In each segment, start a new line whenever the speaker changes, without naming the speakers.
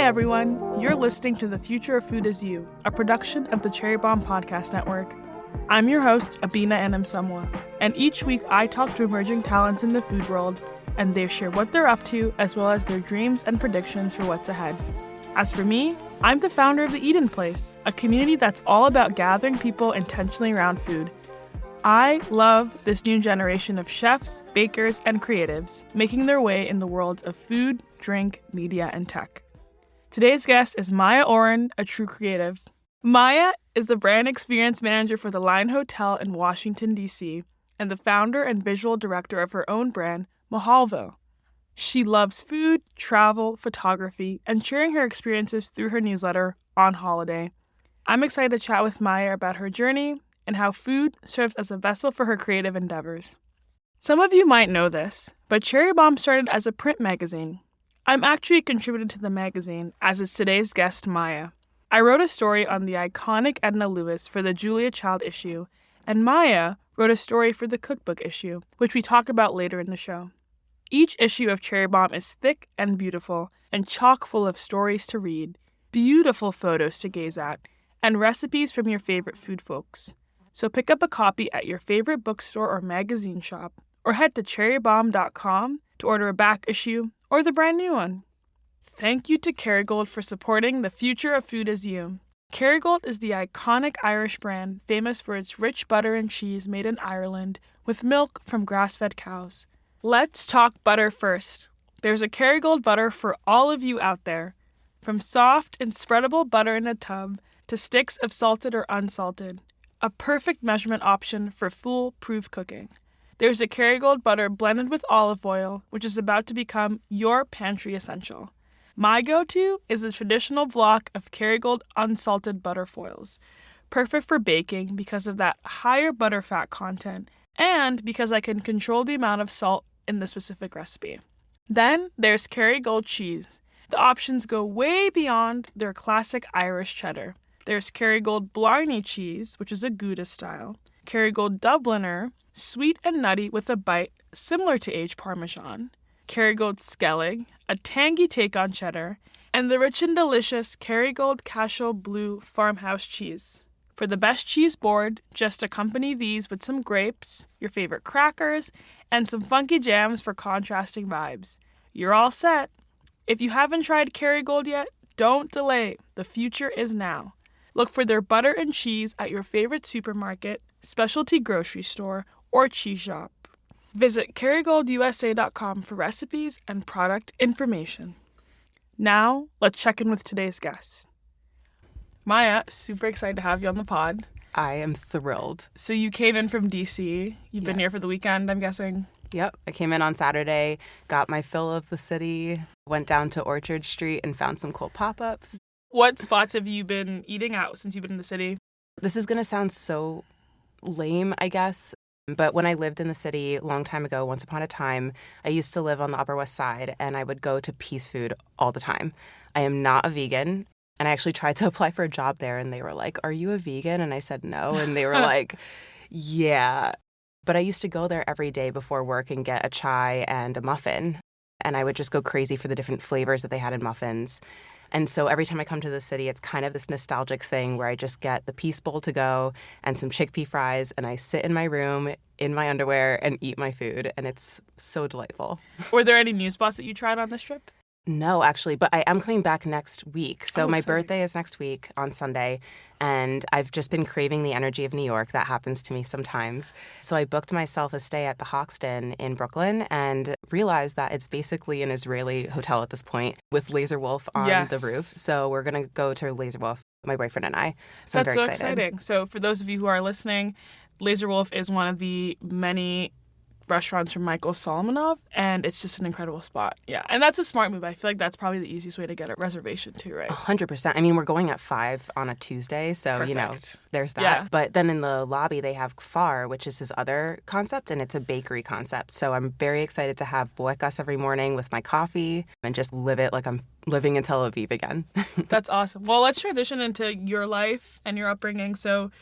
everyone. You're listening to The Future of Food Is You, a production of the Cherry Bomb Podcast Network. I'm your host, Abena Anim-Somuah, and each week I talk to emerging talents in the food world, and they share what they're up to as well as their dreams and predictions for what's ahead. As for me, I'm the founder of the Eden Place, a community that's all about gathering people intentionally around food. I love this new generation of chefs, bakers, and creatives making their way in the worlds of food, drink, media, and tech. Today's guest is Maya Oren, a true creative. Maya is the brand experience manager for the Line Hotel in Washington, D.C., and the founder and visual director of her own brand, Mojalvo. She loves food, travel, photography, and sharing her experiences through her newsletter, On Holiday. I'm excited to chat with Maya about her journey and how food serves as a vessel for her creative endeavors. Some of you might know this, but Cherry Bomb started as a print magazine. I'm actually a contributor to the magazine, as is today's guest, Maya. I wrote a story on the iconic Edna Lewis for the Julia Child issue, and Maya wrote a story for the cookbook issue, which we talk about later in the show. Each issue of Cherry Bomb is thick and beautiful, and chock full of stories to read, beautiful photos to gaze at, and recipes from your favorite food folks. So pick up a copy at your favorite bookstore or magazine shop, or head to cherrybomb.com to order a back issue or the brand new one. Thank you to Kerrygold for supporting The Future of Food Is You. Kerrygold is the iconic Irish brand famous for its rich butter and cheese made in Ireland with milk from grass-fed cows. Let's talk butter first. There's a Kerrygold butter for all of you out there. From soft and spreadable butter in a tub to sticks of salted or unsalted. A perfect measurement option for foolproof cooking. There's a Kerrygold butter blended with olive oil, which is about to become your pantry essential. My go-to is the traditional block of Kerrygold unsalted butter foils. Perfect for baking because of that higher butter fat content and because I can control the amount of salt in the specific recipe. Then there's Kerrygold cheese. The options go way beyond their classic Irish cheddar. There's Kerrygold Blarney cheese, which is a Gouda style. Kerrygold Dubliner, sweet and nutty with a bite similar to aged Parmesan. Kerrygold Skellig, a tangy take on cheddar. And the rich and delicious Kerrygold Cashel Blue farmhouse cheese. For the best cheese board, just accompany these with some grapes, your favorite crackers, and some funky jams for contrasting vibes. You're all set. If you haven't tried Kerrygold yet, don't delay. The future is now. Look for their butter and cheese at your favorite supermarket, specialty grocery store, or cheese shop. Visit KerrygoldUSA.com for recipes and product information. Now, let's check in with today's guest. Maya, super excited to have you on the pod.
I am thrilled.
So you came in from D.C. You've been here for the weekend, I'm guessing?
Yep. I came in on Saturday, got my fill of the city, went down to Orchard Street and found some cool pop-ups.
What spots have you been eating out since you've been in the city?
This is going to sound so lame, I guess, but when I lived in the city a long time ago, once upon a time, I used to live on the Upper West Side, and I would go to Peace Food all the time. I am not a vegan, and I actually tried to apply for a job there, and they were like, "Are you a vegan?" And I said no, and they were like, "Yeah." But I used to go there every day before work and get a chai and a muffin, and I would just go crazy for the different flavors that they had in muffins. And so every time I come to the city, it's kind of this nostalgic thing where I just get the Peace Bowl to go and some chickpea fries, and I sit in my room in my underwear and eat my food, and it's so delightful.
Were there any new spots that you tried on this trip?
No, actually, but I am coming back next week. So my
exciting.
birthday is next week on Sunday, and I've just been craving the energy of New York. That happens to me sometimes. So I booked myself a stay at the Hoxton in Brooklyn and realized that it's basically an Israeli hotel at this point with Laser Wolf on the roof. So we're going to go to Laser Wolf, my boyfriend and I. So I'm very excited. That's so
exciting. So for those of you who are listening, Laser Wolf is one of the many restaurants from Michael Solomonov, and it's just an incredible spot. Yeah, and that's a smart move. I feel like that's probably the easiest way to get a reservation too, right?
100%. I mean, we're going at 5 on a Tuesday, so,
Perfect.
You know, there's that.
Yeah.
But then in the lobby, they have Kfar, which is his other concept, and it's a bakery concept. So I'm very excited to have buekas every morning with my coffee and just live it like I'm living in Tel Aviv again.
That's awesome. Well, let's transition into your life and your upbringing. So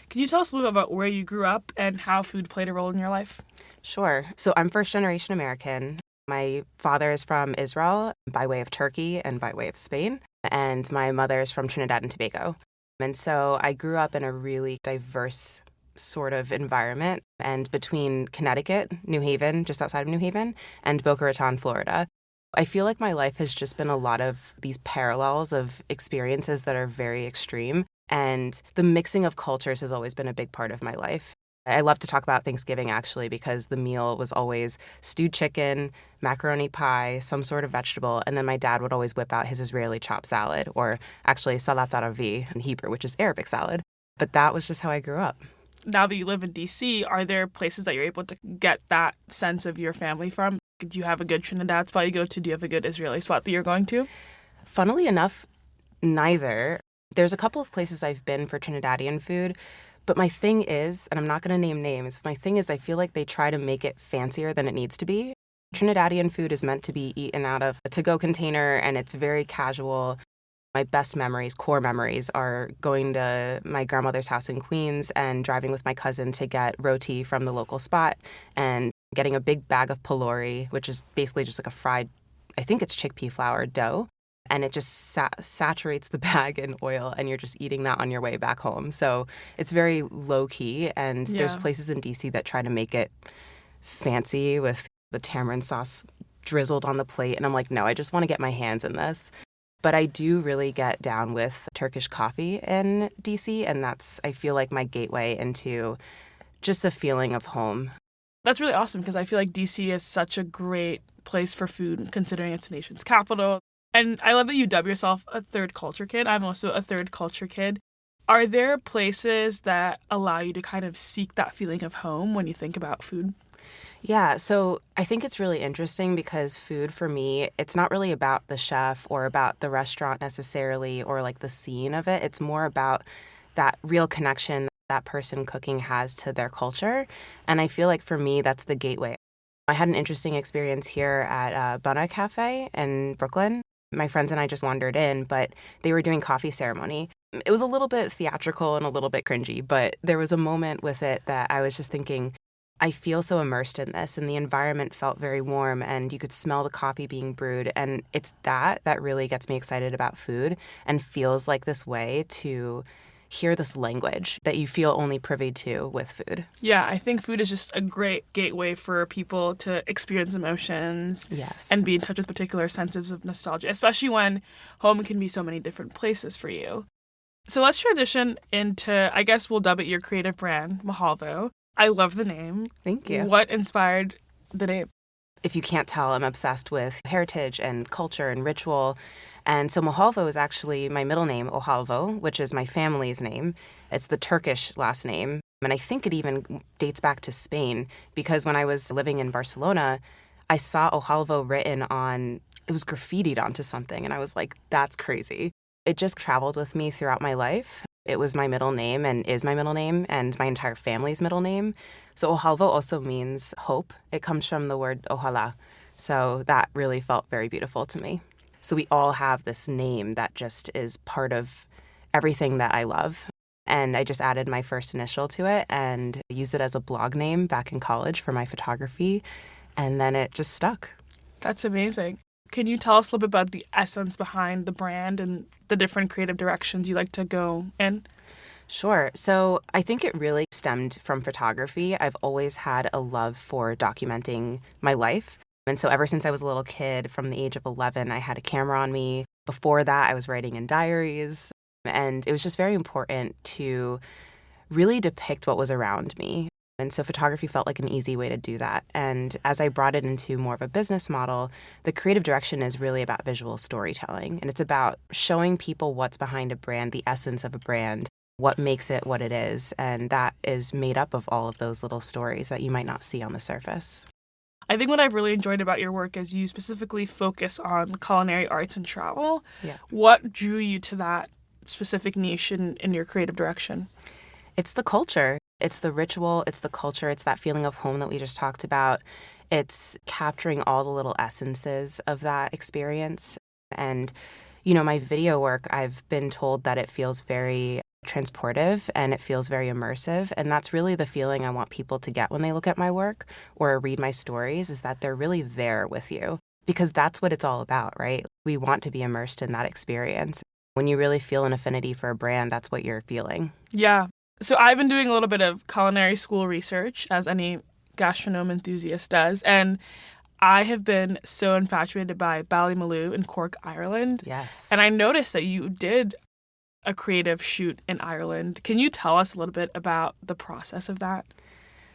can you tell us a little bit about where you grew up and how food played a role in your life?
Sure. So I'm first generation American. My father is from Israel by way of Turkey and by way of Spain, and my mother is from Trinidad and Tobago. And so I grew up in a really diverse sort of environment, and between Connecticut, New Haven, just outside of New Haven, and Boca Raton, Florida. I feel like my life has just been a lot of these parallels of experiences that are very extreme, and the mixing of cultures has always been a big part of my life. I love to talk about Thanksgiving, actually, because the meal was always stewed chicken, macaroni pie, some sort of vegetable, and then my dad would always whip out his Israeli chopped salad, or actually salat aravi in Hebrew, which is Arabic salad. But that was just how I grew up.
Now that you live in DC, are there places that you're able to get that sense of your family from? Do you have a good Trinidad spot you go to? Do you have a good Israeli spot that you're going to?
Funnily enough, neither. There's a couple of places I've been for Trinidadian food, but my thing is, and I'm not going to name names, my thing is I feel like they try to make it fancier than it needs to be. Trinidadian food is meant to be eaten out of a to-go container, and it's very casual. My best memories, core memories, are going to my grandmother's house in Queens and driving with my cousin to get roti from the local spot and getting a big bag of pylori, which is basically just like a fried, I think it's chickpea flour dough. And it just saturates the bag in oil, and you're just eating that on your way back home. So it's very low-key, and there's places in D.C. that try to make it fancy with the tamarind sauce drizzled on the plate. And I'm like, no, I just want to get my hands in this. But I do really get down with Turkish coffee in D.C., and that's, I feel like, my gateway into just a feeling of home.
That's really awesome, because I feel like D.C. is such a great place for food, considering it's the nation's capital. And I love that you dub yourself a third culture kid. I'm also a third culture kid. Are there places that allow you to kind of seek that feeling of home when you think about food?
Yeah, so I think it's really interesting because food for me, it's not really about the chef or about the restaurant necessarily or like the scene of it. It's more about that real connection that person cooking has to their culture. And I feel like for me, that's the gateway. I had an interesting experience here at Abena Cafe in Brooklyn. My friends and I just wandered in, but they were doing coffee ceremony. It was a little bit theatrical and a little bit cringy, but there was a moment with it that I was just thinking, I feel so immersed in this, and the environment felt very warm, and you could smell the coffee being brewed, and it's that really gets me excited about food and feels like this way to hear this language that you feel only privy to with food.
Yeah, I think food is just a great gateway for people to experience emotions.
Yes.
And be in touch with particular senses of nostalgia, especially when home can be so many different places for you. So let's transition into, I guess we'll dub it your creative brand, Mojalvo. I love the name.
Thank you.
What inspired the name?
If you can't tell, I'm obsessed with heritage and culture and ritual. And so Mojalvo is actually my middle name, Ojalvo, which is my family's name. It's the Turkish last name. And I think it even dates back to Spain, because when I was living in Barcelona, I saw Ojalvo written on, it was graffitied onto something. And I was like, that's crazy. It just traveled with me throughout my life. It was my middle name and is my middle name and my entire family's middle name. So Mojalvo also means hope. It comes from the word ojalá. So that really felt very beautiful to me. So we all have this name that just is part of everything that I love. And I just added my first initial to it and used it as a blog name back in college for my photography. And then it just stuck.
That's amazing. Can you tell us a little bit about the essence behind the brand and the different creative directions you like to go in?
Sure. So I think it really stemmed from photography. I've always had a love for documenting my life. And so ever since I was a little kid, from the age of 11, I had a camera on me. Before that, I was writing in diaries. And it was just very important to really depict what was around me. And so photography felt like an easy way to do that. And as I brought it into more of a business model, the creative direction is really about visual storytelling. And it's about showing people what's behind a brand, the essence of a brand, what makes it what it is. And that is made up of all of those little stories that you might not see on the surface.
I think what I've really enjoyed about your work is you specifically focus on culinary arts and travel.
Yeah.
What drew you to that specific niche in your creative direction?
It's the culture. It's the ritual. It's the culture. It's that feeling of home that we just talked about. It's capturing all the little essences of that experience. And, you know, my video work, I've been told that it feels very transportive and it feels very immersive. And that's really the feeling I want people to get when they look at my work or read my stories, is that they're really there with you, because that's what it's all about, right? We want to be immersed in that experience. When you really feel an affinity for a brand, that's what you're feeling.
Yeah. So I've been doing a little bit of culinary school research, as any gastronome enthusiast does, and I have been so infatuated by Ballymaloe in Cork, Ireland.
Yes.
And I noticed that you did a creative shoot in Ireland. Can you tell us a little bit about the process of that?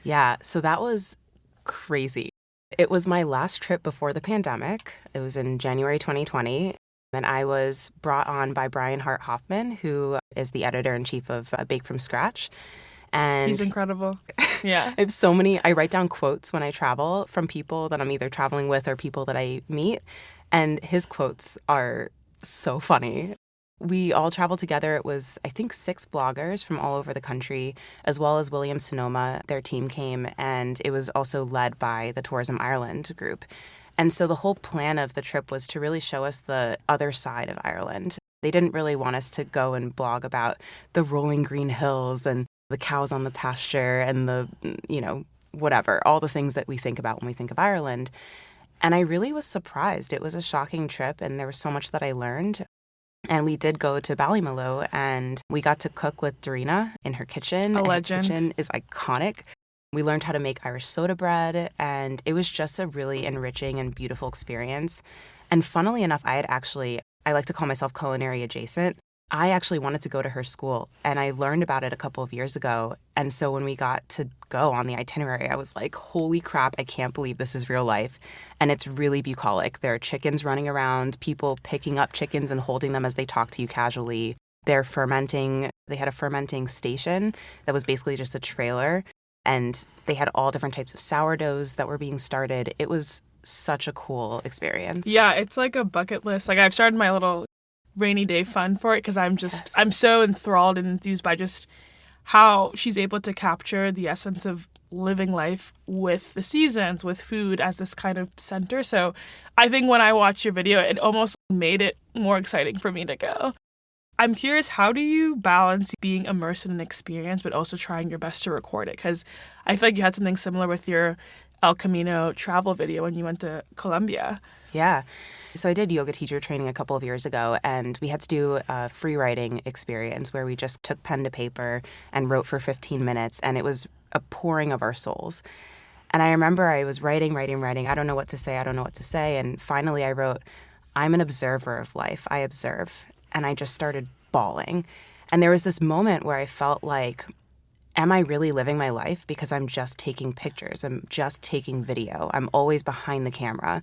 Yeah, so that was crazy. It was my last trip before the pandemic. It was in January 2020. And I was brought on by Brian Hart Hoffman, who is the editor-in-chief of Bake From Scratch. And
he's incredible. Yeah.
I write down quotes when I travel from people that I'm either traveling with or people that I meet. And his quotes are so funny. We all traveled together. It was, I think, 6 bloggers from all over the country, as well as Williams-Sonoma. Their team came, and it was also led by the Tourism Ireland group. And so the whole plan of the trip was to really show us the other side of Ireland. They didn't really want us to go and blog about the rolling green hills and the cows on the pasture and the, whatever, all the things that we think about when we think of Ireland. And I really was surprised. It was a shocking trip, and there was so much that I learned. And we did go to Ballymaloe, and we got to cook with Darina in her kitchen.
A legend.
Her kitchen is iconic. We learned how to make Irish soda bread, and it was just a really enriching and beautiful experience. And funnily enough, I like to call myself culinary adjacent. I actually wanted to go to her school, and I learned about it a couple of years ago. And so when we got to go on the itinerary, I was like, holy crap, I can't believe this is real life. And it's really bucolic. There are chickens running around, people picking up chickens and holding them as they talk to you casually. They're fermenting. They had a fermenting station that was basically just a trailer, and they had all different types of sourdoughs that were being started. It was such a cool experience.
Yeah, it's like a bucket list. Like, I've started my little rainy day fun for it because I'm so enthralled and enthused by just how she's able to capture the essence of living life with the seasons, with food as this kind of center. So I think when I watched your video, it almost made it more exciting for me to go. I'm curious, how do you balance being immersed in an experience but also trying your best to record it? Because I feel like you had something similar with your El Camino travel video when you went to Colombia.
Yeah. So I did yoga teacher training a couple of years ago, and we had to do a free writing experience where we just took pen to paper and wrote for 15 minutes, and it was a pouring of our souls. And I remember I was writing. I don't know what to say. And finally I wrote, I'm an observer of life. I observe. And I just started bawling. And there was this moment where I felt like, am I really living my life? Because I'm just taking pictures. I'm just taking video. I'm always behind the camera.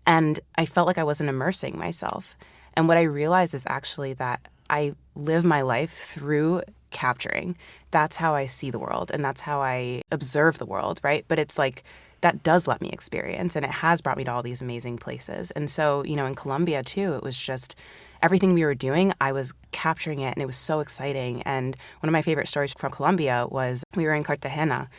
And I felt like I wasn't immersing myself. And what I realized is actually that I live my life through capturing. That's how I see the world, and that's how I observe the world, right? But it's like, that does let me experience, and it has brought me to all these amazing places. And so, in Colombia too, it was just everything we were doing, I was capturing it, and it was so exciting. And one of my favorite stories from Colombia was we were in Cartagena,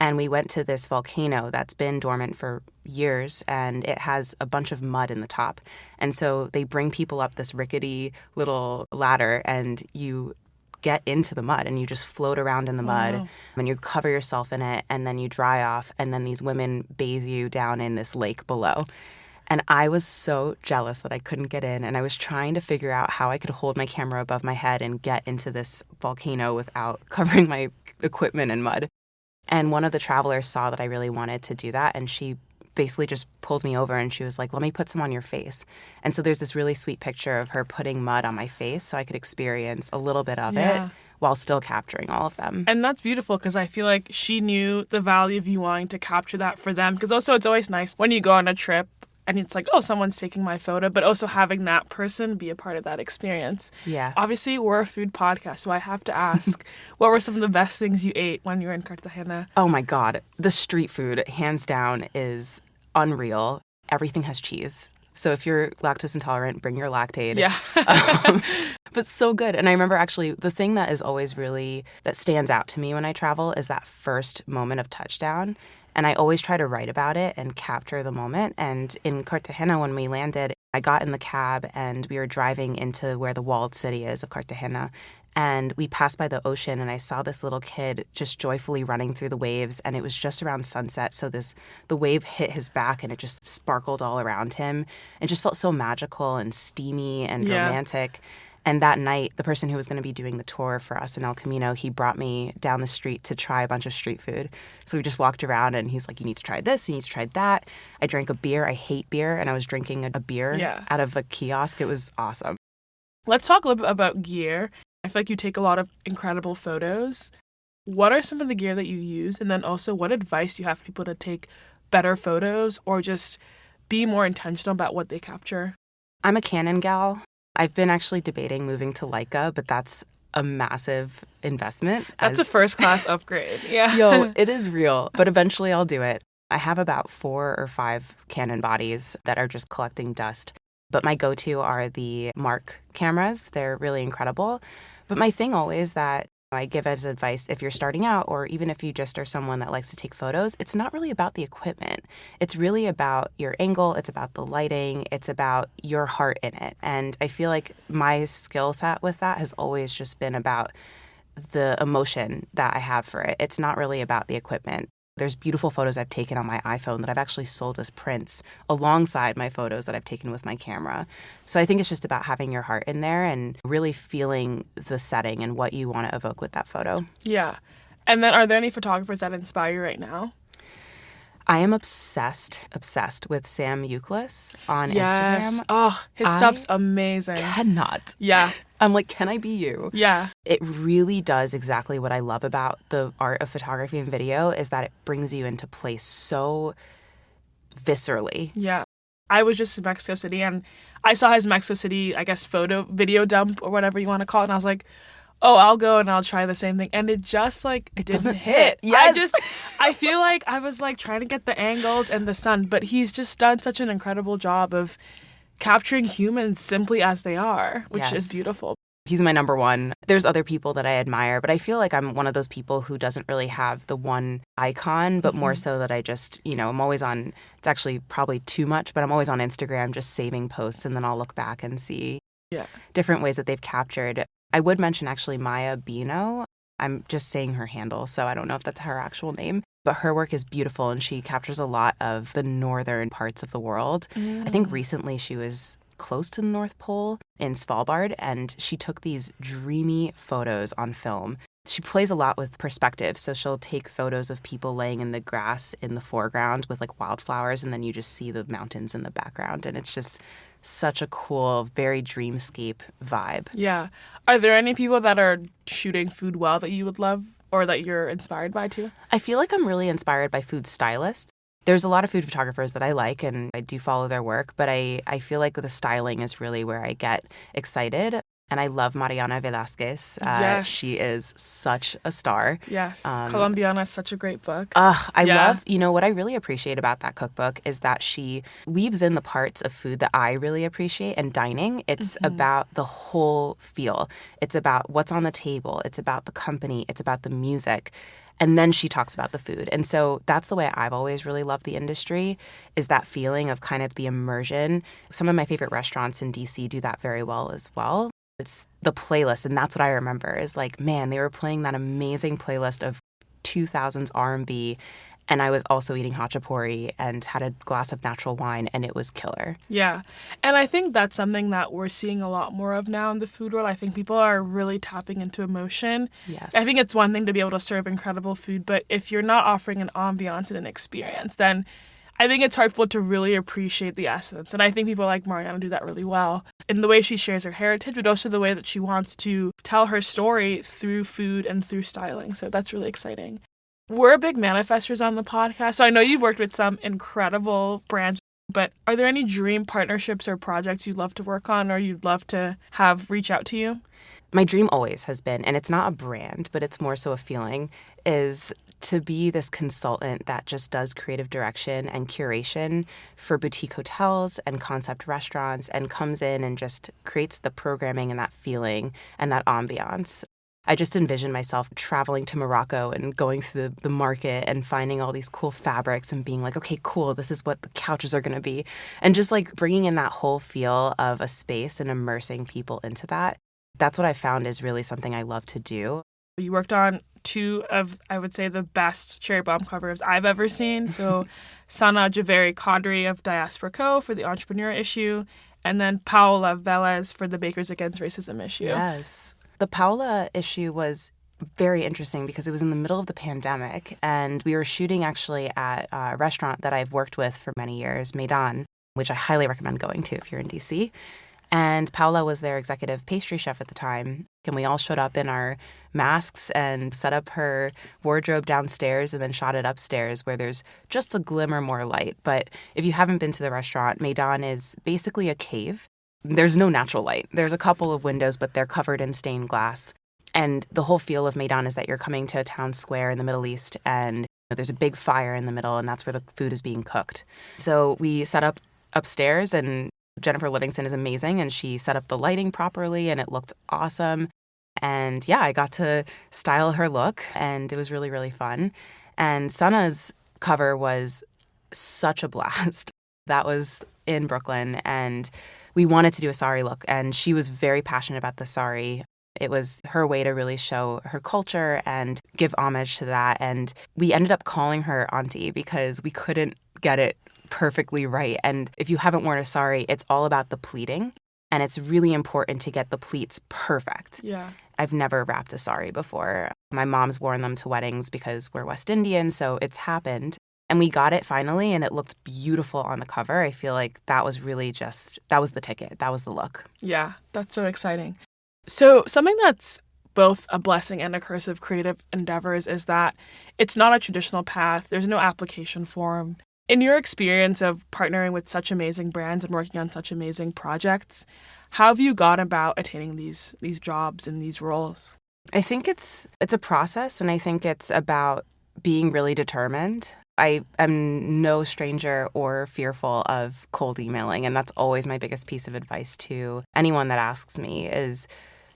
and we went to this volcano that's been dormant for years, and it has a bunch of mud in the top. And so they bring people up this rickety little ladder, and you get into the mud, and you just float around in the mud, and you cover yourself in it, and then you dry off, and then these women bathe you down in this lake below. And I was so jealous that I couldn't get in, and I was trying to figure out how I could hold my camera above my head and get into this volcano without covering my equipment in mud. And one of the travelers saw that I really wanted to do that, and she basically just pulled me over, and she was like, let me put some on your face. And so there's this really sweet picture of her putting mud on my face so I could experience a little bit of it while still capturing all of them.
And that's beautiful, because I feel like she knew the value of you wanting to capture that for them. Because also it's always nice when you go on a trip and it's like, oh, someone's taking my photo, but also having that person be a part of that experience.
Yeah.
Obviously, we're a food podcast, so I have to ask, what were some of the best things you ate when you were in Cartagena?
Oh my God. The street food, hands down, is unreal. Everything has cheese. So if you're lactose intolerant, bring your Lactaid.
Yeah.
But so good. And I remember actually the thing that is always really, that stands out to me when I travel is that first moment of touchdown. And I always try to write about it and capture the moment. And in Cartagena, when we landed, I got in the cab and we were driving into where the walled city is of Cartagena. And we passed by the ocean, and I saw this little kid just joyfully running through the waves, and it was just around sunset. So the wave hit his back, and it just sparkled all around him. It just felt so magical and steamy and romantic. And that night, the person who was going to be doing the tour for us in El Camino, he brought me down the street to try a bunch of street food. So we just walked around, and he's like, you need to try this, you need to try that. I drank a beer. I hate beer, and I was drinking a beer out of a kiosk. It was awesome.
Let's talk a little bit about gear. I feel like you take a lot of incredible photos. What are some of the gear that you use? And then also, what advice you have for people to take better photos or just be more intentional about what they capture?
I'm a Canon gal. I've been actually debating moving to Leica, but that's a massive investment.
That's a first-class upgrade. Yeah.
Yo, it is real. But eventually I'll do it. I have about 4 or 5 Canon bodies that are just collecting dust. But my go-to are the Mark cameras. They're really incredible. But my thing always that I give as advice, if you're starting out or even if you just are someone that likes to take photos, it's not really about the equipment. It's really about your angle. It's about the lighting. It's about your heart in it. And I feel like my skill set with that has always just been about the emotion that I have for it. It's not really about the equipment. There's beautiful photos I've taken on my iPhone that I've actually sold as prints alongside my photos that I've taken with my camera. So I think it's just about having your heart in there and really feeling the setting and what you want to evoke with that photo.
Yeah. And then are there any photographers that inspire you right now?
I am obsessed with Sam Euclid on Instagram.
Oh, his stuff's amazing.
Cannot.
Yeah.
I'm like, can I be you?
Yeah.
It really does exactly what I love about the art of photography and video is that it brings you into place so viscerally.
Yeah. I was just in Mexico City and I saw his Mexico City, I guess, video dump or whatever you want to call it. And I was like, oh, I'll go and I'll try the same thing. And it just it
doesn't hit.
Yes. I feel like I was trying to get the angles and the sun, but he's just done such an incredible job of capturing humans simply as they are, which is beautiful.
He's my number one. There's other people that I admire, but I feel like I'm one of those people who doesn't really have the one icon, but more so that I just, I'm always on, it's actually probably too much, but I'm always on Instagram just saving posts and then I'll look back and see different ways that they've captured. I would mention actually Maya Oren. I'm just saying her handle, so I don't know if that's her actual name. But her work is beautiful, and she captures a lot of the northern parts of the world. I think recently she was close to the North Pole in Svalbard, and she took these dreamy photos on film. She plays a lot with perspective, so she'll take photos of people laying in the grass in the foreground with wildflowers, and then you just see the mountains in the background, and it's just such a cool, very dreamscape vibe.
Yeah. Are there any people that are shooting food well that you would love or that you're inspired by too?
I feel like I'm really inspired by food stylists. There's a lot of food photographers that I like and I do follow their work, but I feel like the styling is really where I get excited. And I love Mariana Velázquez.
Yes.
She is such a star.
Yes. Colombiana is such a great book.
I love, what I really appreciate about that cookbook is that she weaves in the parts of food that I really appreciate and dining. It's about the whole feel. It's about what's on the table. It's about the company. It's about the music. And then she talks about the food. And so that's the way I've always really loved the industry, is that feeling of kind of the immersion. Some of my favorite restaurants in DC do that very well as well. It's the playlist, and that's what I remember is man, they were playing that amazing playlist of 2000s R&B, and I was also eating hachapuri and had a glass of natural wine, and it was killer.
Yeah, and I think that's something that we're seeing a lot more of now in the food world. I think people are really tapping into emotion.
Yes.
I think it's one thing to be able to serve incredible food, but if you're not offering an ambiance and an experience, then I think it's hard for people to really appreciate the essence. And I think people like Mariana do that really well in the way she shares her heritage, but also the way that she wants to tell her story through food and through styling. So that's really exciting. We're big manifestors on the podcast. So I know you've worked with some incredible brands, but are there any dream partnerships or projects you'd love to work on or you'd love to have reach out to you?
My dream always has been, and it's not a brand, but it's more so a feeling, is to be this consultant that just does creative direction and curation for boutique hotels and concept restaurants and comes in and just creates the programming and that feeling and that ambiance. I just envision myself traveling to Morocco and going through the market and finding all these cool fabrics and being like, okay, cool, this is what the couches are going to be. And just bringing in that whole feel of a space and immersing people into that. That's what I found is really something I love to do.
You worked on two of, I would say, the best Cherry Bomb covers I've ever seen. So Sana Javeri Kadri of Diaspora Co. for the Entrepreneur issue, and then Paola Velez for the Bakers Against Racism issue.
Yes. The Paola issue was very interesting because it was in the middle of the pandemic, and we were shooting actually at a restaurant that I've worked with for many years, Maidan, which I highly recommend going to if you're in DC. And Paola was their executive pastry chef at the time. And we all showed up in our masks and set up her wardrobe downstairs and then shot it upstairs where there's just a glimmer more light. But if you haven't been to the restaurant, Maidan is basically a cave. There's no natural light. There's a couple of windows, but they're covered in stained glass. And the whole feel of Maidan is that you're coming to a town square in the Middle East and there's a big fire in the middle and that's where the food is being cooked. So we set up upstairs and Jennifer Livingston is amazing and she set up the lighting properly and it looked awesome. And yeah, I got to style her look and it was really, really fun. And Sana's cover was such a blast. That was in Brooklyn and we wanted to do a sari look and she was very passionate about the sari. It was her way to really show her culture and give homage to that. And we ended up calling her Auntie because we couldn't get it perfectly right. And if you haven't worn a sari, it's all about the pleating. And it's really important to get the pleats perfect.
Yeah.
I've never wrapped a sari before. My mom's worn them to weddings because we're West Indian, so it's happened. And we got it finally, and it looked beautiful on the cover. I feel like that was really that was the ticket. That was the look.
Yeah, that's so exciting. So something that's both a blessing and a curse of creative endeavors is that it's not a traditional path. There's no application form. In your experience of partnering with such amazing brands and working on such amazing projects, how have you gone about attaining these jobs and these roles?
I think it's a process, and I think it's about being really determined. I am no stranger or fearful of cold emailing, and that's always my biggest piece of advice to anyone that asks me is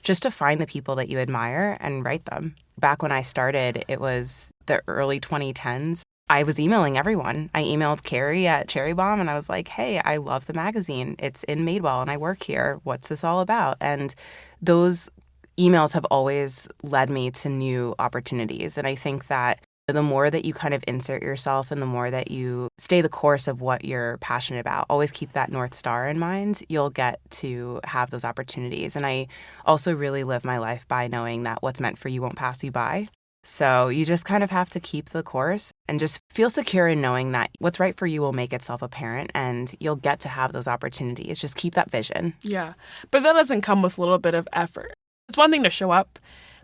just to find the people that you admire and write them. Back when I started, it was the early 2010s. I was emailing everyone. I emailed Kerry at Cherry Bomb and I was like, hey, I love the magazine. It's in Madewell and I work here. What's this all about? And those emails have always led me to new opportunities. And I think that the more that you kind of insert yourself and the more that you stay the course of what you're passionate about, always keep that North Star in mind, you'll get to have those opportunities. And I also really live my life by knowing that what's meant for you won't pass you by. So you just kind of have to keep the course and just feel secure in knowing that what's right for you will make itself apparent and you'll get to have those opportunities. Just keep that vision.
Yeah, but that doesn't come with a little bit of effort. It's one thing to show up,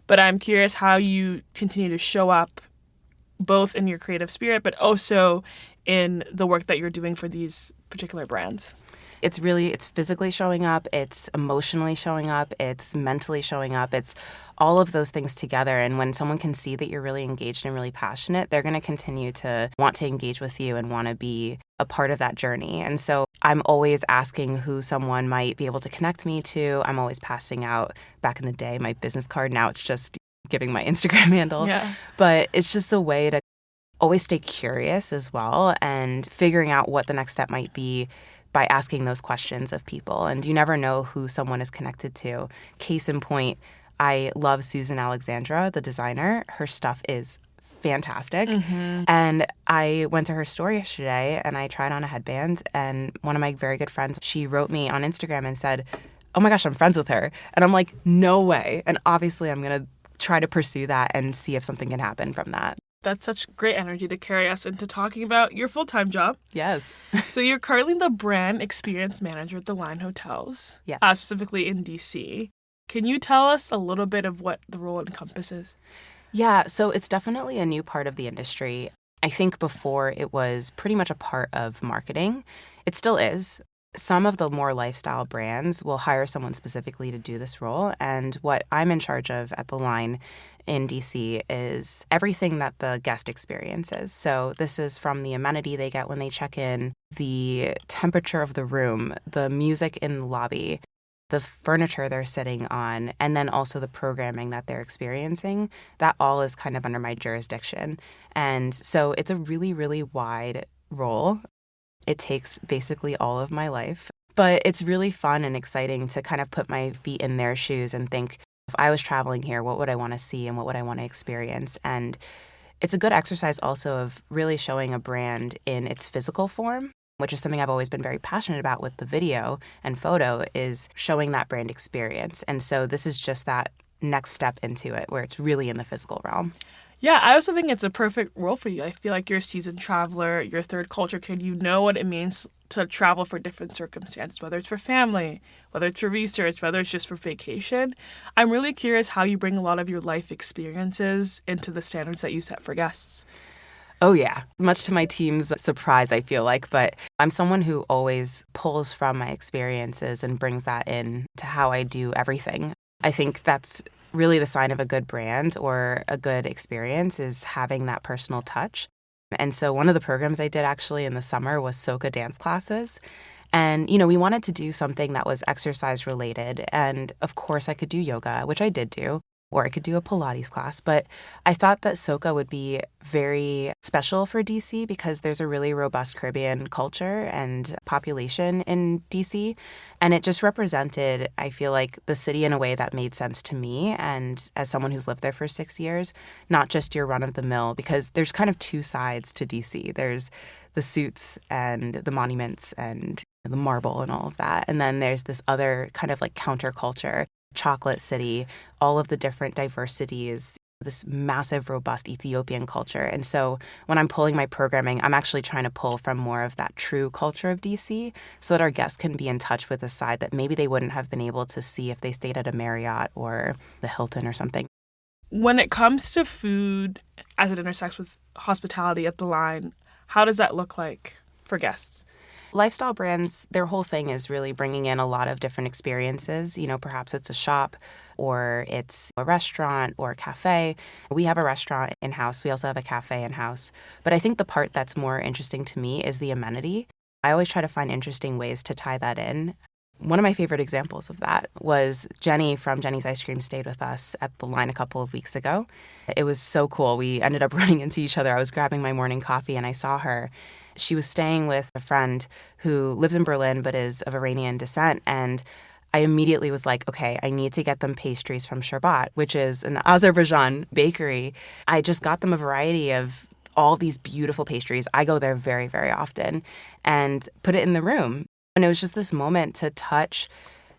but I'm curious how you continue to show up both in your creative spirit, but also in the work that you're doing for these particular brands.
It's physically showing up, it's emotionally showing up, it's mentally showing up, it's all of those things together. And when someone can see that you're really engaged and really passionate, they're going to continue to want to engage with you and want to be a part of that journey. And so I'm always asking who someone might be able to connect me to. I'm always passing out, back in the day, my business card. Now it's just giving my Instagram handle.
Yeah.
But it's just a way to always stay curious as well and figuring out what the next step might be by asking those questions of people. And you never know who someone is connected to. Case in point, I love Susan Alexandra, the designer. Her stuff is fantastic. Mm-hmm. And I went to her store yesterday and I tried on a headband. And one of my very good friends, she wrote me on Instagram and said, oh my gosh, I'm friends with her. And I'm like, no way. And obviously I'm going to try to pursue that and see if something can happen from that.
That's such great energy to carry us into talking about your full-time job.
Yes.
So you're currently the brand experience manager at the Line Hotels,
yes,
specifically in DC. Can you tell us a little bit of what the role encompasses?
Yeah, so it's definitely a new part of the industry. I think before it was pretty much a part of marketing. It still is. Some of the more lifestyle brands will hire someone specifically to do this role. And what I'm in charge of at the Line in DC is everything that the guest experiences. So this is from the amenity they get when they check in, the temperature of the room, the music in the lobby, the furniture they're sitting on, and then also the programming that they're experiencing. That all is kind of under my jurisdiction. And so it's a really, really wide role. It takes basically all of my life But it's really fun and exciting to kind of put my feet in their shoes and think, if I was traveling here, what would I want to see and what would I want to experience? And it's a good exercise also of really showing a brand in its physical form, which is something I've always been very passionate about with the video and photo, is showing that brand experience. And so this is just that next step into it where it's really in the physical realm.
Yeah, I also think it's a perfect role for you. I feel like you're a seasoned traveler, you're a third culture kid. You know what it means to travel for different circumstances, whether it's for family, whether it's for research, whether it's just for vacation. I'm really curious how you bring a lot of your life experiences into the standards that you set for guests.
Oh, yeah. Much to my team's surprise, I feel like. But I'm someone who always pulls from my experiences and brings that in to how I do everything. I think that's really the sign of a good brand or a good experience, is having that personal touch. And so one of the programs I did actually in the summer was soca dance classes. And, we wanted to do something that was exercise related. And of course I could do yoga, which I did do, or I could do a Pilates class. But I thought that soca would be very special for DC because there's a really robust Caribbean culture and population in DC. And it just represented, I feel like, the city in a way that made sense to me. And as someone who's lived there for 6 years, not just your run-of-the-mill, because there's kind of two sides to DC. There's the suits and the monuments and the marble and all of that. And then there's this other kind of like counterculture, chocolate city, all of the different diversities, this massive, robust Ethiopian culture. And so when I'm pulling my programming, I'm actually trying to pull from more of that true culture of DC so that our guests can be in touch with a side that maybe they wouldn't have been able to see if they stayed at a Marriott or the Hilton or something.
When it comes to food as it intersects with hospitality at the line, how does that look like for guests?
Lifestyle brands, their whole thing is really bringing in a lot of different experiences. Perhaps it's a shop or it's a restaurant or a cafe. We have a restaurant in-house. We also have a cafe in-house. But I think the part that's more interesting to me is the amenity. I always try to find interesting ways to tie that in. One of my favorite examples of that was Jenny from Jenny's Ice Cream stayed with us at the line a couple of weeks ago. It was so cool. We ended up running into each other. I was grabbing my morning coffee and I saw her. She was staying with a friend who lives in Berlin but is of Iranian descent. And I immediately was like, okay, I need to get them pastries from Sherbat, which is an Azerbaijan bakery. I just got them a variety of all these beautiful pastries. I go there very, very often and put it in the room. And it was just this moment to touch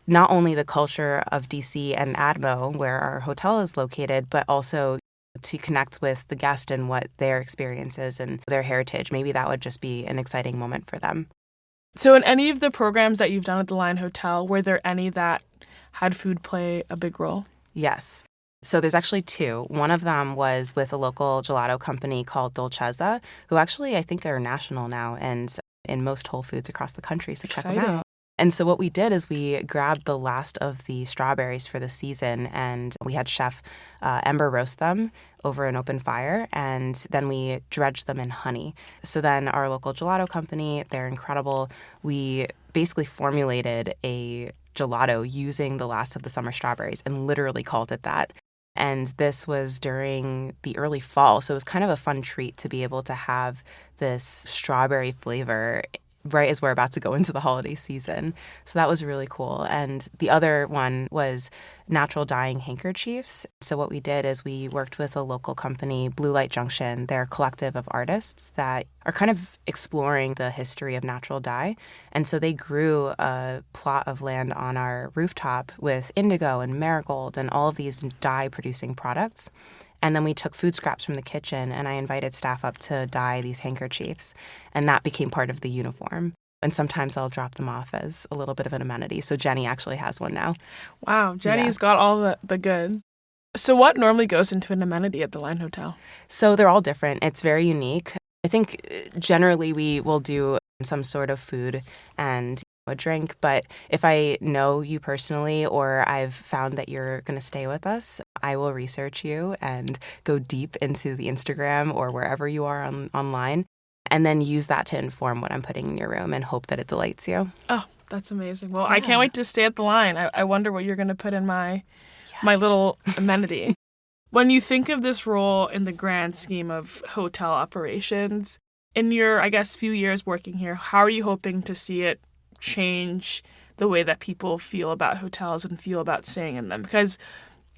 not only the culture of DC and Admo, where our hotel is located, but also to connect with the guest and what their experience is and their heritage. Maybe that would just be an exciting moment for them.
So in any of the programs that you've done at the Line Hotel, were there any that had food play a big role?
Yes. So there's actually two. One of them was with a local gelato company called Dolcezza, who actually I think are national now and in most Whole Foods across the country, so check them out. And so what we did is we grabbed the last of the strawberries for the season and we had Chef Ember roast them over an open fire and then we dredged them in honey. So then our local gelato company, they're incredible. We basically formulated a gelato using the last of the summer strawberries and literally called it that. And this was during the early fall, so it was kind of a fun treat to be able to have this strawberry flavor right as we're about to go into the holiday season. So that was really cool. And the other one was natural dyeing handkerchiefs. So what we did is we worked with a local company, Blue Light Junction. They're a collective of artists that are kind of exploring the history of natural dye. And so they grew a plot of land on our rooftop with indigo and marigold and all of these dye-producing products. And then we took food scraps from the kitchen and I invited staff up to dye these handkerchiefs. And that became part of the uniform. And sometimes I'll drop them off as a little bit of an amenity. So Jenny actually has one now.
Wow, Jenny's got all the goods. So what normally goes into an amenity at the Line Hotel?
So they're all different. It's very unique. I think generally we will do some sort of food and a drink, but if I know you personally or I've found that you're going to stay with us, I will research you and go deep into the Instagram or wherever you are online and then use that to inform what I'm putting in your room and hope that it delights you.
Oh, that's amazing. Well, yeah. I can't wait to stay at the Line. I wonder what you're going to put in my little amenity. When you think of this role in the grand scheme of hotel operations, in your, I guess, few years working here, how are you hoping to see it change the way that people feel about hotels and feel about staying in them? Because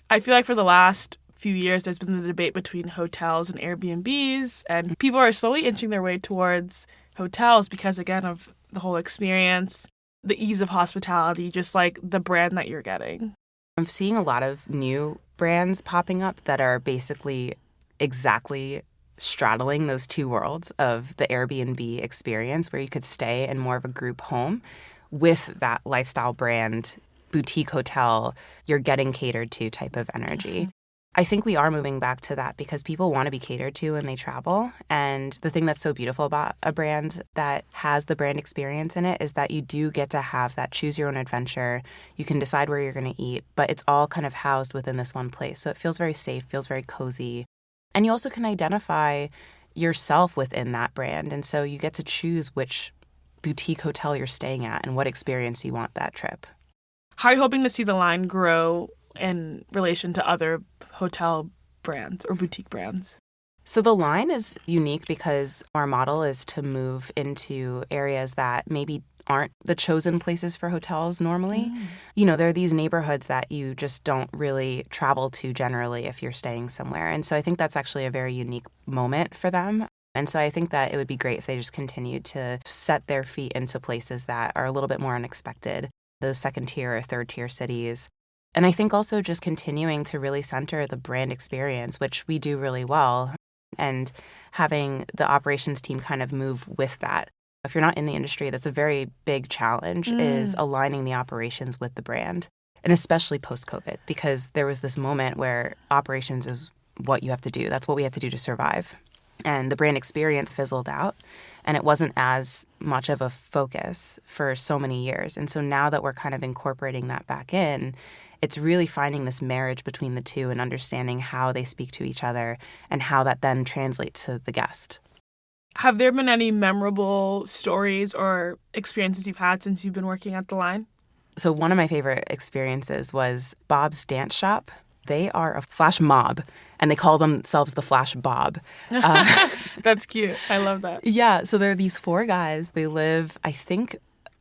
I feel like for the last few years, there's been the debate between hotels and Airbnbs, and people are slowly inching their way towards hotels because, again, of the whole experience, the ease of hospitality, just like the brand that you're getting.
I'm seeing a lot of new brands popping up that are basically exactly straddling those two worlds of the Airbnb experience where you could stay in more of a group home with that lifestyle brand, boutique hotel, you're getting catered to type of energy. I think we are moving back to that because people want to be catered to when they travel. And the thing that's so beautiful about a brand that has the brand experience in it is that you do get to have that choose your own adventure. You can decide where you're going to eat, but it's all kind of housed within this one place. So it feels very safe, feels very cozy. And you also can identify yourself within that brand. And so you get to choose which boutique hotel you're staying at and what experience you want that trip.
How are you hoping to see the line grow in relation to other hotel brands or boutique brands?
So the line is unique because our model is to move into areas that maybe aren't the chosen places for hotels normally. You know, there are these neighborhoods that you just don't really travel to generally if you're staying somewhere. And so I think that's actually a very unique moment for them. And so I think that it would be great if they just continued to set their feet into places that are a little bit more unexpected, those second tier or third tier cities. And I think also just continuing to really center the brand experience, which we do really well, and having the operations team kind of move with that. If you're not in the industry, that's a very big challenge, is aligning the operations with the brand, and especially post-COVID, because there was this moment where operations is what you have to do. That's what we had to do to survive. And the brand experience fizzled out, and it wasn't as much of a focus for so many years. And so now that we're kind of incorporating that back in, it's really finding this marriage between the two and understanding how they speak to each other and how that then translates to the guest.
Have there been any memorable stories or experiences you've had since you've been working at the line?
So one of my favorite experiences was Bob's Dance Shop. They are a flash mob, and they call themselves the Flash Bob.
That's cute. I love that.
Yeah, so there are these four guys. They live, I think,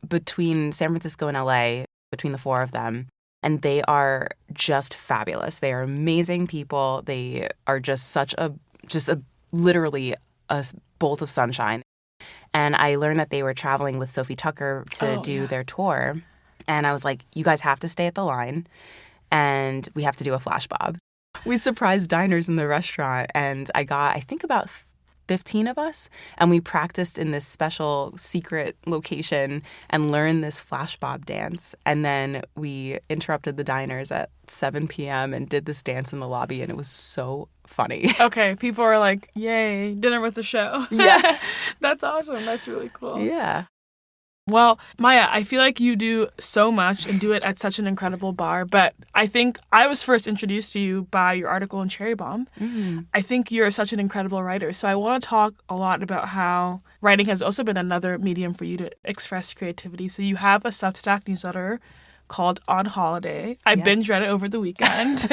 between San Francisco and LA, between the four of them. And they are just fabulous. They are amazing people. They are just literally a bolt of sunshine. And I learned that they were traveling with Sophie Tucker to do their tour. And I was like, you guys have to stay at the line, and we have to do a flash bob. We surprised diners in the restaurant, and I think about 15 of us, and we practiced in this special secret location and learned this flash bob dance. And then we interrupted the diners at 7 p.m. and did this dance in the lobby, and it was so funny.
Okay, people are like, yay, dinner with the show.
Yeah.
That's awesome. That's really cool.
Yeah.
Well, Maya, I feel like you do so much and do it at such an incredible bar, but I think I was first introduced to you by your article in Cherry Bomb. I think you're such an incredible writer, so I want to talk a lot about how writing has also been another medium for you to express creativity. So you have a Substack newsletter called On Holiday. I binge read it over the weekend.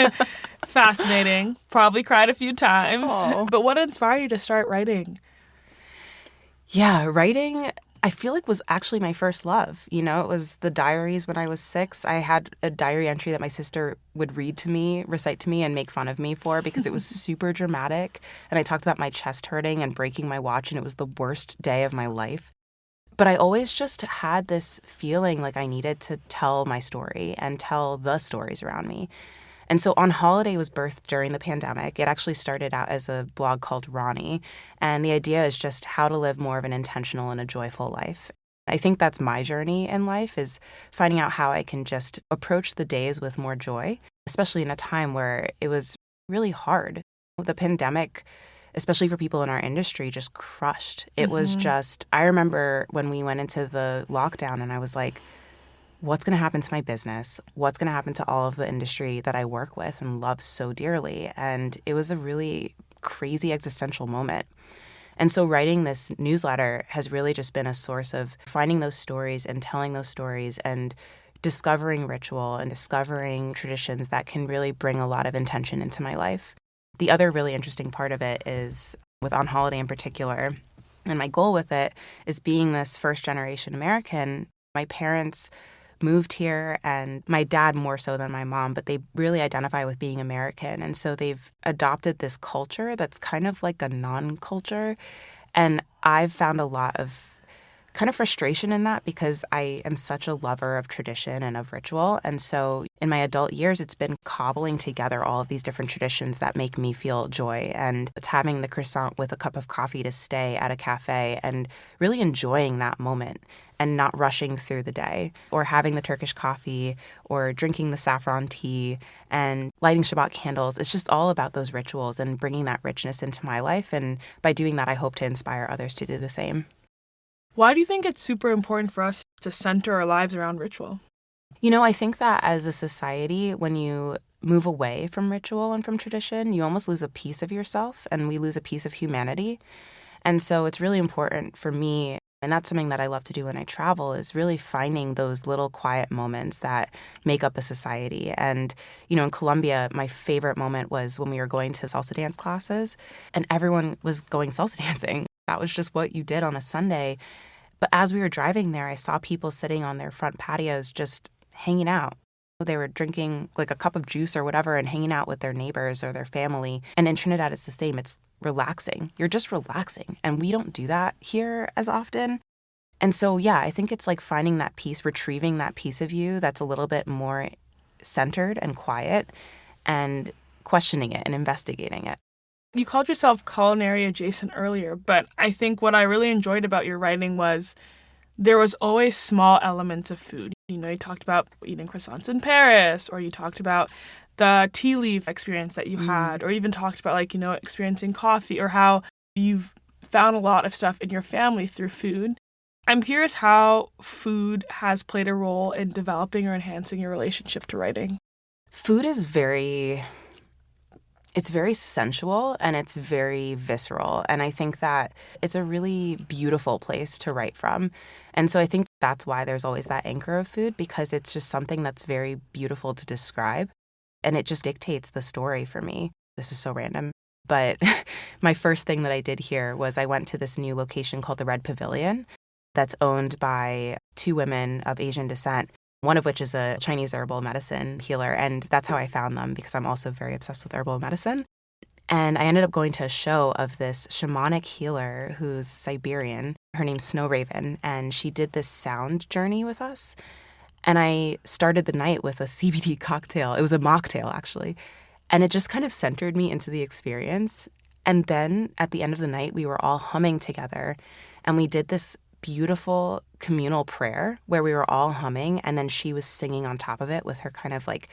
Fascinating. Probably cried a few times.
Aww.
But what inspired you to start writing?
Yeah, writing, I feel like, was actually my first love. You know, it was the diaries when I was 6. I had a diary entry that my sister would read to me, recite to me, and make fun of me for because it was super dramatic. And I talked about my chest hurting and breaking my watch, and it was the worst day of my life. But I always just had this feeling like I needed to tell my story and tell the stories around me. And so On Holiday was birthed during the pandemic. It actually started out as a blog called Ronnie. And the idea is just how to live more of an intentional and a joyful life. I think that's my journey in life, is finding out how I can just approach the days with more joy, especially in a time where it was really hard. The pandemic, especially for people in our industry, just crushed. It was just, I remember when we went into the lockdown and I was like, what's going to happen to my business? What's going to happen to all of the industry that I work with and love so dearly? And it was a really crazy existential moment. And so writing this newsletter has really just been a source of finding those stories and telling those stories and discovering ritual and discovering traditions that can really bring a lot of intention into my life. The other really interesting part of it is, with On Holiday in particular, and my goal with it is being this first-generation American. My parents moved here, and my dad more so than my mom, but they really identify with being American. And so they've adopted this culture that's kind of like a non-culture. And I've found a lot of kind of frustration in that because I am such a lover of tradition and of ritual. And so in my adult years, it's been cobbling together all of these different traditions that make me feel joy. And it's having the croissant with a cup of coffee to stay at a cafe and really enjoying that moment and not rushing through the day, or having the Turkish coffee, or drinking the saffron tea, and lighting Shabbat candles. It's just all about those rituals and bringing that richness into my life. And by doing that, I hope to inspire others to do the same.
Why do you think it's super important for us to center our lives around ritual?
You know, I think that as a society, when you move away from ritual and from tradition, you almost lose a piece of yourself, and we lose a piece of humanity. And so it's really important for me, and that's something that I love to do when I travel, is really finding those little quiet moments that make up a society. And, you know, in Colombia, my favorite moment was when we were going to salsa dance classes and everyone was going salsa dancing. That was just what you did on a Sunday. But as we were driving there, I saw people sitting on their front patios just hanging out. They were drinking like a cup of juice or whatever and hanging out with their neighbors or their family. And in Trinidad, it's the same. It's relaxing. You're just relaxing. And we don't do that here as often. And so, yeah, I think it's like finding that piece, retrieving that piece of you that's a little bit more centered and quiet, and questioning it and investigating it.
You called yourself culinary adjacent earlier, but I think what I really enjoyed about your writing was there was always small elements of food. You know, you talked about eating croissants in Paris, or you talked about the tea leaf experience that you had, or even talked about, like, you know, experiencing coffee, or how you've found a lot of stuff in your family through food. I'm curious how food has played a role in developing or enhancing your relationship to writing.
Food is it's very sensual and it's very visceral. And I think that it's a really beautiful place to write from. And so I think that's why there's always that anchor of food, because it's just something that's very beautiful to describe. And it just dictates the story for me. This is so random. But my first thing that I did here was I went to this new location called the Red Pavilion that's owned by two women of Asian descent, one of which is a Chinese herbal medicine healer. And that's how I found them, because I'm also very obsessed with herbal medicine. And I ended up going to a show of this shamanic healer who's Siberian. Her name's Snow Raven, and she did this sound journey with us. And I started the night with a CBD cocktail. It was a mocktail, actually. And it just kind of centered me into the experience. And then at the end of the night, we were all humming together. And we did this beautiful communal prayer where we were all humming. And then she was singing on top of it with her kind of like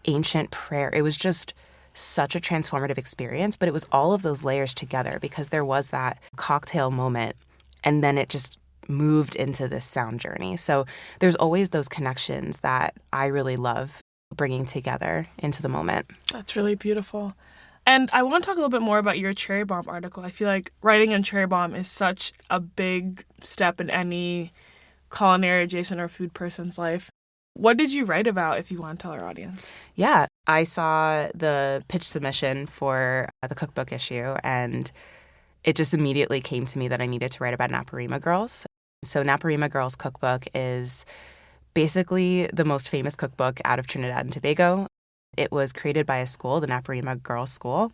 ancient prayer. It was just such a transformative experience. But it was all of those layers together, because there was that cocktail moment. And then it just moved into this sound journey. So there's always those connections that I really love bringing together into the moment.
That's really beautiful. And I want to talk a little bit more about your cherry bomb article. I feel like writing in cherry bomb is such a big step in any culinary adjacent or food person's life. What did you write about, if you want to tell our audience?
Yeah, I saw the pitch submission for the cookbook issue, and it just immediately came to me that I needed to write about Naparima Girls. So Naparima Girls Cookbook is basically the most famous cookbook out of Trinidad and Tobago. It was created by a school, the Naparima Girls School.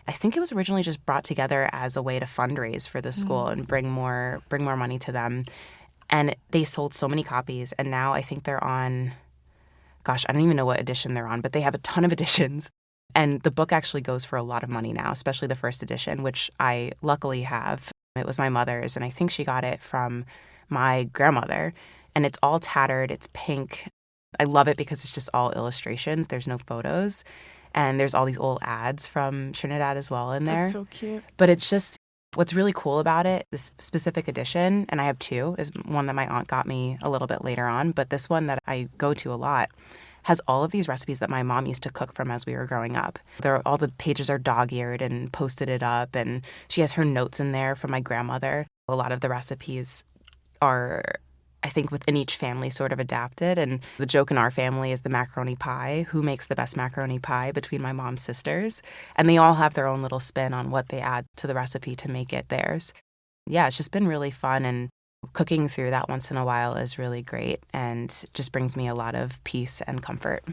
I think it was originally just brought together as a way to fundraise for the school and bring more money to them. And they sold so many copies, and now I think they're on, I don't even know what edition they're on, but they have a ton of editions. And the book actually goes for a lot of money now, especially the first edition, which I luckily have. It was my mother's, and I think she got it from my grandmother. And it's all tattered. It's pink. I love it because it's just all illustrations. There's no photos. And there's all these old ads from Trinidad as well in there.
That's so cute.
But it's just, what's really cool about it, this specific edition, and I have two, is one that my aunt got me a little bit later on, but this one that I go to a lot has all of these recipes that my mom used to cook from as we were growing up. All the pages are dog-eared and posted it up, and she has her notes in there from my grandmother. A lot of the recipes are, I think, within each family sort of adapted, and the joke in our family is the macaroni pie. Who makes the best macaroni pie between my mom's sisters? And they all have their own little spin on what they add to the recipe to make it theirs. Yeah, it's just been really fun, and Cooking through that once in a while is really great and just brings me a lot of peace and comfort.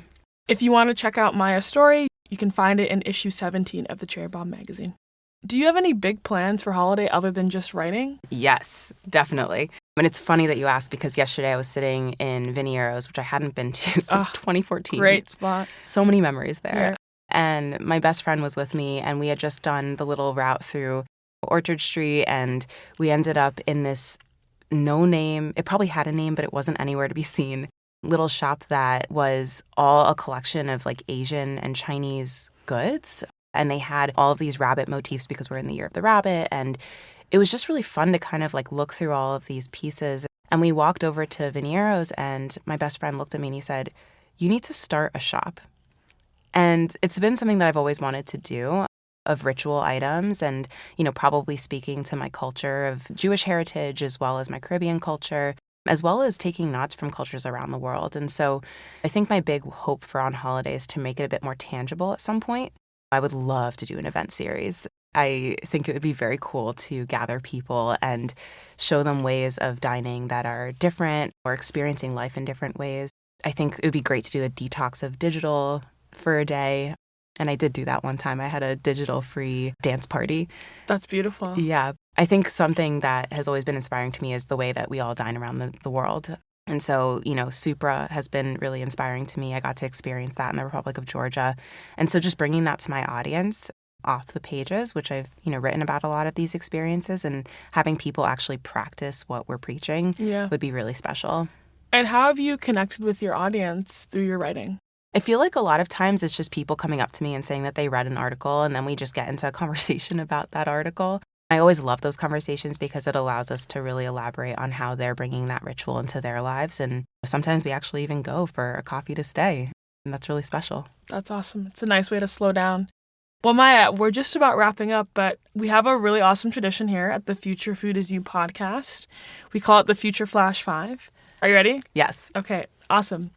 If you want to check out Maya's story, you can find it in issue 17 of the Cherry Bomb magazine. Do you have any big plans for holiday other than just writing?
Yes, definitely. And it's funny that you asked because yesterday I was sitting in Viniero's, which I hadn't been to since 2014.
Great spot.
So many memories there.
Yeah.
And my best friend was with me, and we had just done the little route through Orchard Street, and we ended up in this no name, it probably had a name, but it wasn't anywhere to be seen, little shop that was all a collection of like Asian and Chinese goods. And they had all of these rabbit motifs because we're in the year of the rabbit. And it was just really fun to kind of like look through all of these pieces. And we walked over to Viniero's, and my best friend looked at me and he said, "You need to start a shop." And it's been something that I've always wanted to do, of ritual items and, probably speaking to my culture of Jewish heritage as well as my Caribbean culture, as well as taking nods from cultures around the world. And so I think my big hope for On Holiday is to make it a bit more tangible at some point. I would love to do an event series. I think it would be very cool to gather people and show them ways of dining that are different or experiencing life in different ways. I think it would be great to do a detox of digital for a day. And I did do that one time. I had a digital-free dance party.
That's beautiful.
Yeah. I think something that has always been inspiring to me is the way that we all dine around the world. And so, Supra has been really inspiring to me. I got to experience that in the Republic of Georgia. And so just bringing that to my audience off the pages, which I've, written about a lot of these experiences, and having people actually practice what we're preaching would be really special.
And how have you connected with your audience through your writing?
I feel like a lot of times it's just people coming up to me and saying that they read an article, and then we just get into a conversation about that article. I always love those conversations because it allows us to really elaborate on how they're bringing that ritual into their lives. And sometimes we actually even go for a coffee to stay. And that's really special.
That's awesome. It's a nice way to slow down. Well, Maya, we're just about wrapping up, but we have a really awesome tradition here at the Future Food Is You podcast. We call it the Future Flash 5. Are you ready?
Yes.
Okay, awesome.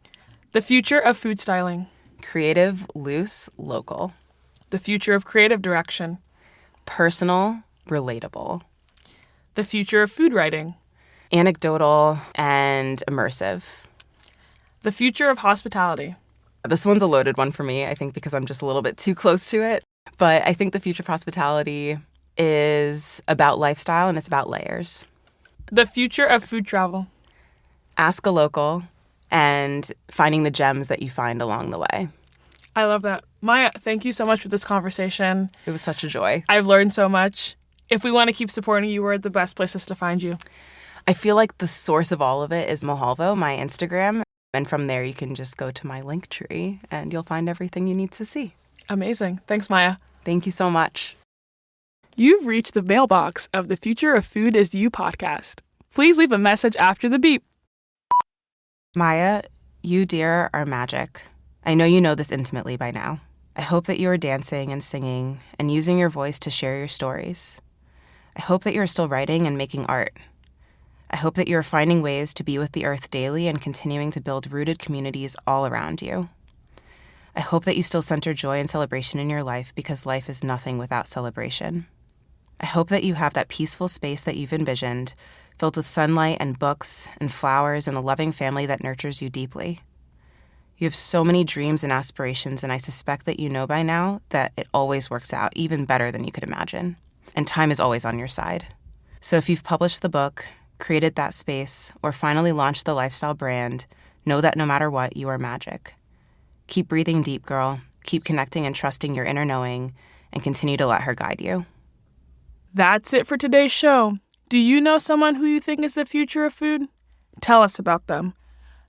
The future of food styling.
Creative, loose, local.
The future of creative direction.
Personal, relatable.
The future of food writing.
Anecdotal and immersive.
The future of hospitality.
This one's a loaded one for me, I think, because I'm just a little bit too close to it. But I think the future of hospitality is about lifestyle and it's about layers.
The future of food travel.
Ask a local and finding the gems that you find along the way.
I love that. Maya, thank you so much for this conversation.
It was such a joy.
I've learned so much. If we want to keep supporting you, where are the best places to find you?
I feel like the source of all of it is Mojalvo, my Instagram. And from there, you can just go to my link tree and you'll find everything you need to see.
Amazing. Thanks, Maya.
Thank you so much.
You've reached the mailbox of the Future of Food Is You podcast. Please leave a message after the beep.
Maya, you, dear, are magic. I know you know this intimately by now. I hope that you are dancing and singing and using your voice to share your stories. I hope that you are still writing and making art. I hope that you are finding ways to be with the earth daily and continuing to build rooted communities all around you. I hope that you still center joy and celebration in your life because life is nothing without celebration. I hope that you have that peaceful space that you've envisioned, filled with sunlight and books and flowers and a loving family that nurtures you deeply. You have so many dreams and aspirations, and I suspect that you know by now that it always works out even better than you could imagine. And time is always on your side. So if you've published the book, created that space, or finally launched the lifestyle brand, know that no matter what, you are magic. Keep breathing deep, girl. Keep connecting and trusting your inner knowing, and continue to let her guide you.
That's it for today's show. Do you know someone who you think is the future of food? Tell us about them.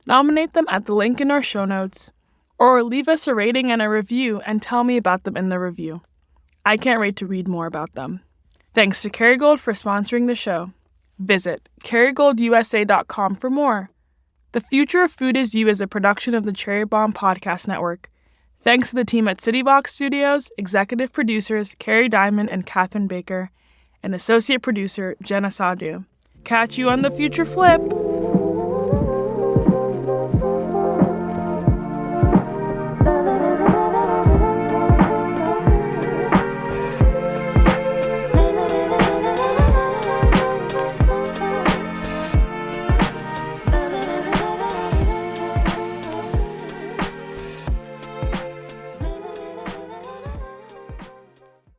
Nominate them at the link in our show notes, or leave us a rating and a review and tell me about them in the review. I can't wait to read more about them. Thanks to Kerrygold for sponsoring the show. Visit kerrygoldusa.com for more. The Future of Food Is You is a production of the Cherry Bomb Podcast Network. Thanks to the team at CityVox Studios, executive producers Carrie Diamond and Catherine Baker, and associate producer Jenna Sadhu. Catch you on the Future Flip!